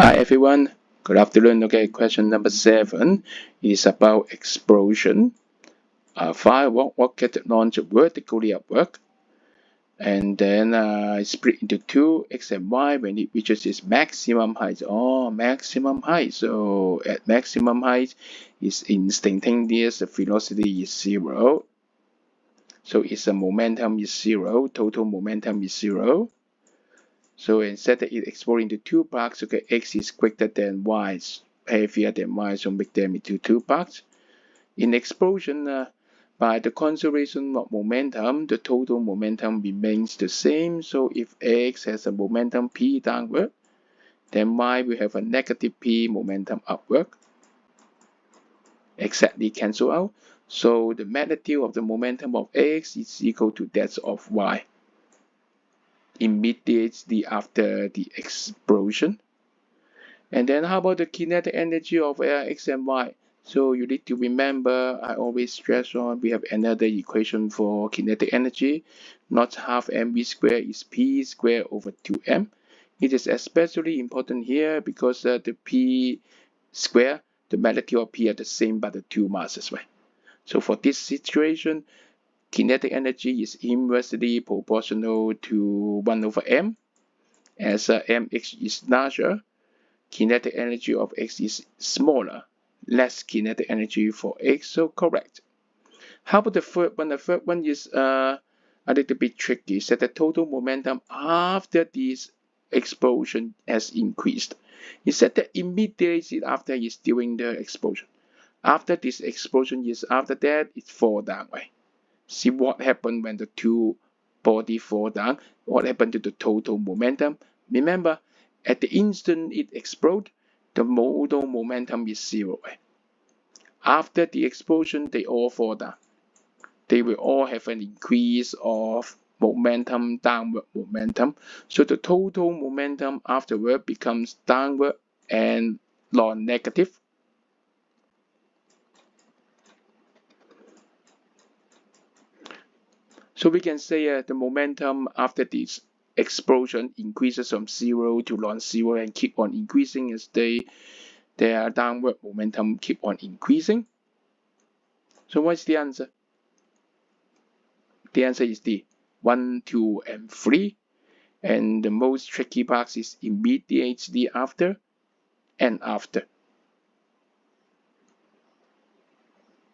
Hi everyone, good afternoon. Okay, question number 7 is about explosion. Firework rocket launched vertically upward and then split into two, x and y, when it reaches its maximum height. Oh, maximum height. So at maximum height is instantaneous, the velocity is 0. So its momentum is 0, total momentum is 0. So instead that it exploded into two parts, okay, x is greater than y, heavier than y, so make them into two parts. In explosion, by the conservation of momentum, the total momentum remains the same. So if x has a momentum p downward, then y will have a negative p momentum upward. Exactly cancel out. So the magnitude of the momentum of x is equal to that of y immediately after the explosion. And then how about the kinetic energy of x and y? So you need to remember, I always stress on, we have another equation for kinetic energy. Not half mv squared is p squared over 2m. It is especially important here because the p square, the magnitude of p are the same but the two masses, right? So for this situation, kinetic energy is inversely proportional to 1 over m. As mx is larger, kinetic energy of x is smaller, less kinetic energy for x, so correct. How about the third one? The third one is a little bit tricky. So the total momentum after this explosion has increased. It said that immediately after is during the explosion. After this explosion is after that it fall down, right? See what happened when the two body fall down. What happened to the total momentum? Remember, at the instant it explode, the total momentum is 0. After the explosion, they all fall down. They will all have an increase of momentum, downward momentum. So the total momentum afterward becomes downward and non-negative. So we can say the momentum after this explosion increases from 0 to non-zero and keep on increasing as their downward momentum keep on increasing. So what's the answer? The answer is D, 1, 2, and 3. And the most tricky part is immediately after and after.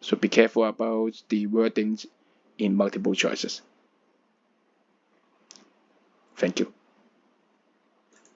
So be careful about the wordings in multiple choices. Thank you.